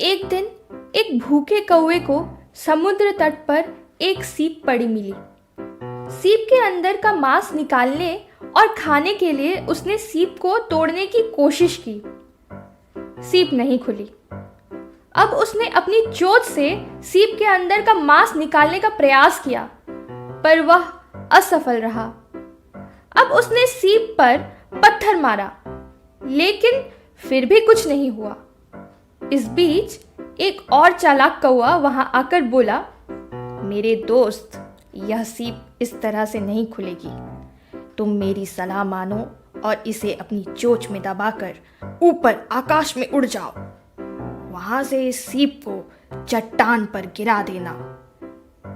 एक दिन एक भूखे कौवे को समुद्र तट पर एक सीप पड़ी मिली। सीप के अंदर का मांस निकालने और खाने के लिए उसने सीप को तोड़ने की कोशिश की। सीप नहीं खुली। अब उसने अपनी चोंच से सीप के अंदर का मांस निकालने का प्रयास किया, पर वह असफल रहा। अब उसने सीप पर पत्थर मारा, लेकिन फिर भी कुछ नहीं हुआ। इस बीच एक और चालाक कौवा वहां आकर बोला, मेरे दोस्त, यह सीप इस तरह से नहीं खुलेगी। तुम मेरी सलाह मानो और इसे अपनी चोंच में दबाकर ऊपर आकाश में उड़ जाओ। वहां से इस सीप को चट्टान पर गिरा देना,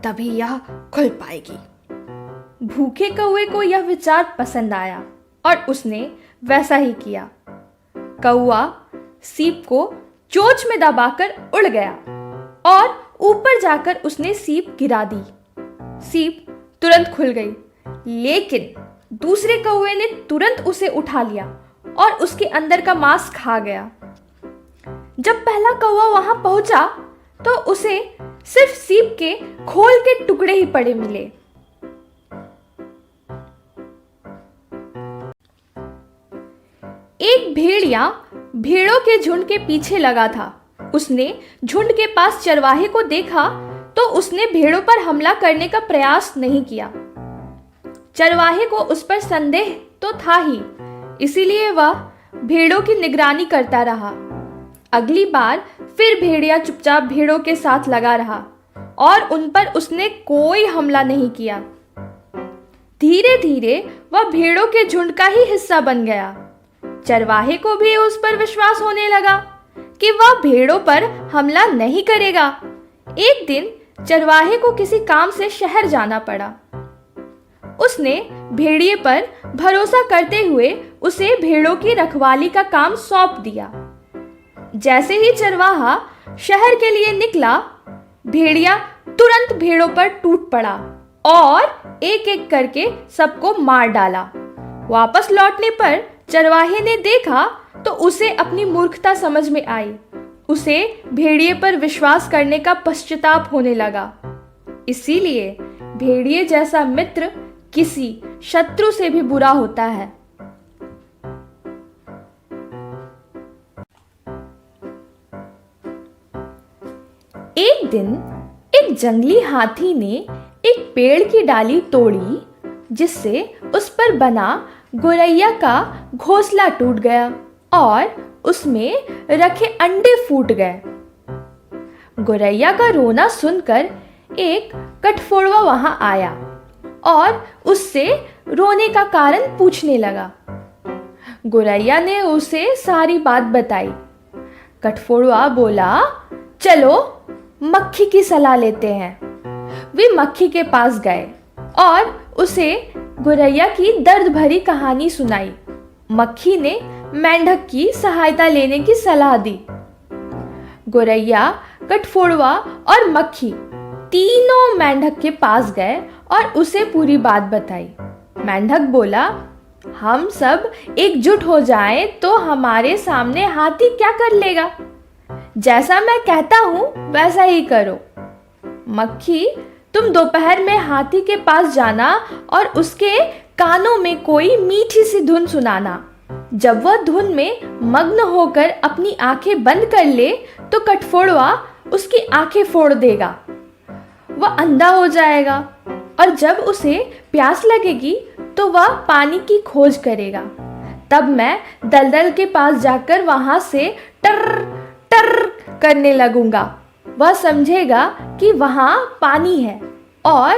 तभी यह खुल पाएगी। भूखे कौवे को यह विचार पसंद आया और उसने वैसा ही किया। कौवा सीप को चोंच में दबाकर उड़ गया और ऊपर जाकर उसने सीप गिरा दी। सीप तुरंत खुल गई, लेकिन दूसरे कौवे ने तुरंत उसे उठा लिया और उसके अंदर का मांस खा गया। जब पहला कौवा वहां पहुंचा तो उसे सिर्फ सीप के खोल के टुकड़े ही पड़े मिले। एक भेड़िया भेड़ों के झुंड के पीछे लगा था। उसने झुंड के पास चरवाहे को देखा तो उसने भेड़ों पर हमला करने का प्रयास नहीं किया। चरवाहे को उस पर संदेह तो था ही, इसीलिए वह भेड़ों की निगरानी करता रहा। अगली बार फिर भेड़िया चुपचाप भेड़ों के साथ लगा रहा और उन पर उसने कोई हमला नहीं किया। धीरे धीरे वह भेड़ों के झुंड का ही हिस्सा बन गया। चरवाहे को भी उस पर विश्वास होने लगा कि वह भेड़ों पर हमला नहीं करेगा। एक दिन चरवाहे को किसी काम से शहर जाना पड़ा। उसने भेड़िए पर भरोसा करते हुए उसे भेड़ों की रखवाली का काम सौंप दिया। जैसे ही चरवाहा शहर के लिए निकला, भेड़िया तुरंत भेड़ों पर टूट पड़ा और एक एक करके सबको मार डाला। वापस लौटने पर चरवाहे ने देखा तो उसे अपनी मूर्खता समझ में आई। उसे भेड़िए पर विश्वास करने का पश्चाताप होने लगा। इसीलिए भेड़िए जैसा मित्र किसी शत्रु से भी बुरा होता है। एक दिन एक जंगली हाथी ने एक पेड़ की डाली तोड़ी, जिससे उस पर बना गोरैया का घोंसला टूट गया और उसमें रखे अंडे फूट गए। गोरैया का रोना सुनकर एक कठफोड़वा वहां आया और उससे रोने का कारण पूछने लगा। गोरैया ने उसे सारी बात बताई। कठफोड़वा बोला, चलो मक्खी की सलाह लेते हैं। वे मक्खी के पास गए और उसे गोरैया की दर्द भरी कहानी सुनाई। मक्खी ने मेंढक की सहायता लेने की सलाह दी। गोरैया, कठफोड़वा और मक्खी तीनों मेंढक के पास गए और उसे पूरी बात बताई। मेंढक बोला, हम सब एकजुट हो जाएं तो हमारे सामने हाथी क्या कर लेगा। जैसा मैं कहता हूं वैसा ही करो। मक्खी, तुम दोपहर में हाथी के पास जाना और उसके कानों में कोई मीठी सी धुन सुनाना। जब वह धुन में मग्न होकर अपनी आंखें बंद कर ले तो कठफोड़वा उसकी आंखें फोड़ देगा। वह अंधा हो जाएगा और जब उसे प्यास लगेगी तो वह पानी की खोज करेगा। तब मैं दलदल के पास जाकर वहां से टर टर करने लगूंगा। वह समझेगा कि वहां पानी है और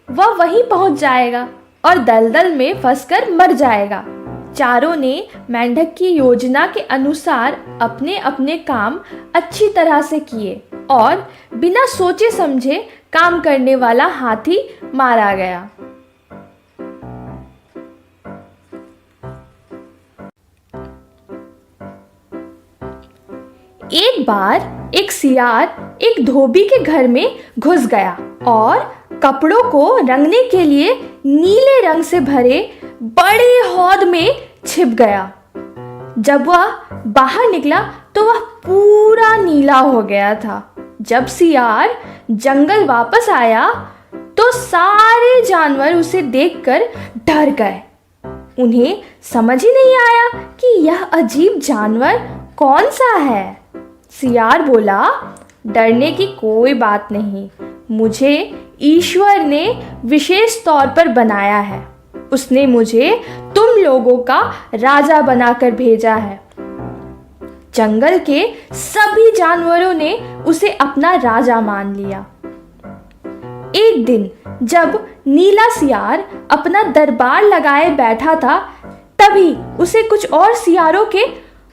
वह वहीं पहुंच जाएगा और दलदल में फंसकर मर जाएगा। चारों ने मेंढक की योजना के अनुसार अपने अपने काम अच्छी तरह से किए और बिना सोचे समझे काम करने वाला हाथी मारा गया। एक बार एक सियार एक धोबी के घर में घुस गया और कपड़ों को रंगने के लिए नीले रंग से भरे बड़े हौद में छिप गया। जब वह बाहर निकला तो तो वह पूरा नीला हो गया था। जब सियार जंगल वापस आया तो सारे जानवर उसे देखकर डर गए। उन्हें समझ ही नहीं आया कि यह अजीब जानवर कौन सा है। सियार बोला, डरने की कोई बात नहीं, मुझे ईश्वर ने विशेष तौर पर बनाया है। उसने मुझे तुम लोगों का राजा बनाकर भेजा है। जंगल के सभी जानवरों ने उसे अपना राजा मान लिया। एक दिन जब नीला सियार अपना दरबार लगाए बैठा था, तभी उसे कुछ और सियारों के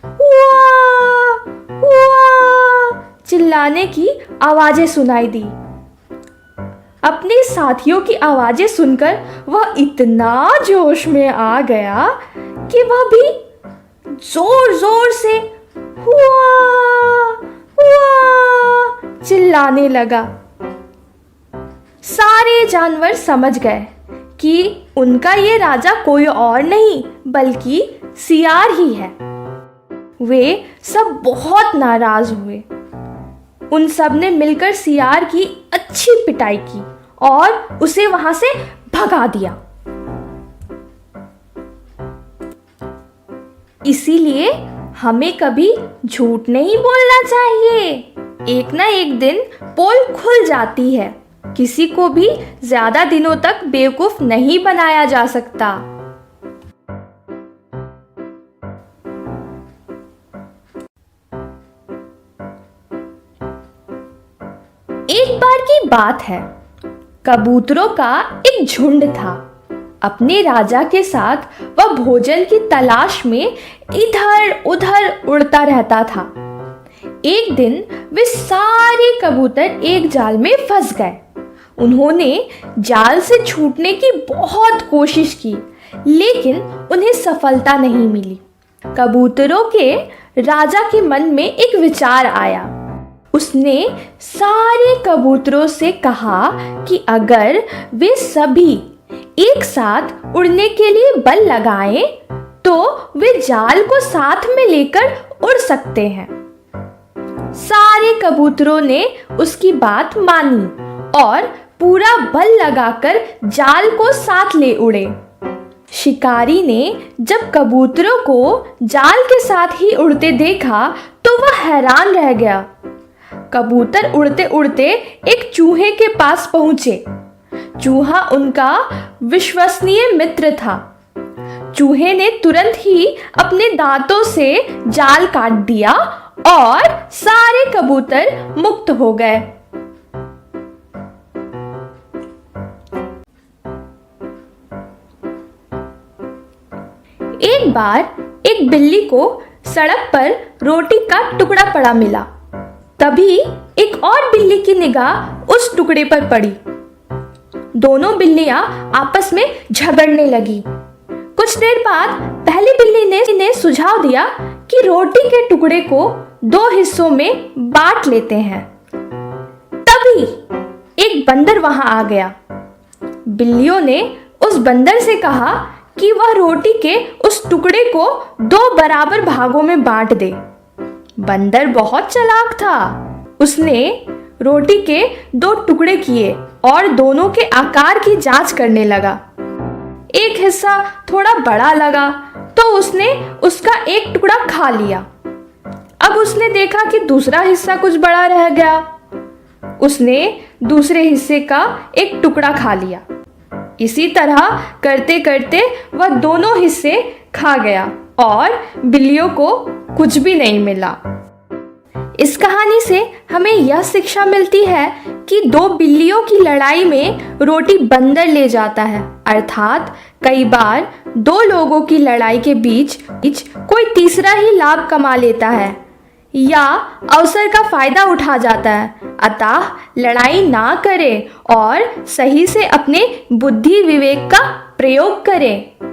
वाह वाह चिल्लाने की आवाजें सुनाई दी। अपने साथियों की आवाजें सुनकर वह इतना जोश में आ गया कि वह भी जोर जोर से वाह वाह चिल्लाने लगा। सारे जानवर समझ गए कि उनका ये राजा कोई और नहीं बल्कि सियार ही है। वे सब बहुत नाराज हुए। उन सब ने मिलकर सियार की अच्छी पिटाई की और उसे वहां से भगा दिया। इसीलिए हमें कभी झूठ नहीं बोलना चाहिए। एक ना एक दिन पोल खुल जाती है। किसी को भी ज्यादा दिनों तक बेवकूफ नहीं बनाया जा सकता। एक बार की बात है, कबूतरों का एक झुंड था। अपने राजा के साथ वह भोजन की तलाश में इधर उधर उड़ता रहता था। एक दिन वे सारे कबूतर एक जाल में फंस गए। उन्होंने जाल से छूटने की बहुत कोशिश की, लेकिन उन्हें सफलता नहीं मिली। कबूतरों के राजा के मन में एक विचार आया। उसने सारे कबूतरों से कहा कि अगर वे सभी एक साथ उड़ने के लिए बल लगाएं, तो वे जाल को साथ में लेकर उड़ सकते हैं। सारे कबूतरों ने उसकी बात मानी और पूरा बल लगाकर जाल को साथ ले उड़े। शिकारी ने जब कबूतरों को जाल के साथ ही उड़ते देखा तो वह हैरान रह गया। कबूतर उड़ते उड़ते एक चूहे के पास पहुंचे। चूहा उनका विश्वसनीय मित्र था। चूहे ने तुरंत ही अपने दांतों से जाल काट दिया और सारे कबूतर मुक्त हो गए। एक बार एक बिल्ली को सड़क पर रोटी का टुकड़ा पड़ा मिला। तभी एक और बिल्ली की निगाह उस टुकड़े पर पड़ी। दोनों बिल्लियां आपस में झगड़ने लगी। कुछ देर बाद पहली बिल्ली ने सुझाव दिया कि रोटी के टुकड़े को 2 हिस्सों में बांट लेते हैं। तभी एक बंदर वहां आ गया। बिल्लियों ने उस बंदर से कहा कि वह रोटी के उस टुकड़े को 2 बराबर भागों में बांट दे। बंदर बहुत चालाक था। उसने रोटी के 2 टुकड़े किए और दोनों के आकार की जांच करने लगा। एक हिस्सा थोड़ा बड़ा लगा तो उसने उसका एक टुकड़ा खा लिया। अब उसने देखा कि दूसरा हिस्सा कुछ बड़ा रह गया। उसने दूसरे हिस्से का एक टुकड़ा खा लिया। इसी तरह करते करते वह दोनों हिस्से खा गया और बिल्लियों को कुछ भी नहीं मिला। इस कहानी से हमें यह शिक्षा मिलती है कि 2 बिल्लियों की लड़ाई में रोटी बंदर ले जाता है। अर्थात कई बार 2 लोगों की लड़ाई के बीच कोई तीसरा ही लाभ कमा लेता है या अवसर का फायदा उठा जाता है। अतः लड़ाई ना करें और सही से अपने बुद्धि विवेक का प्रयोग करें।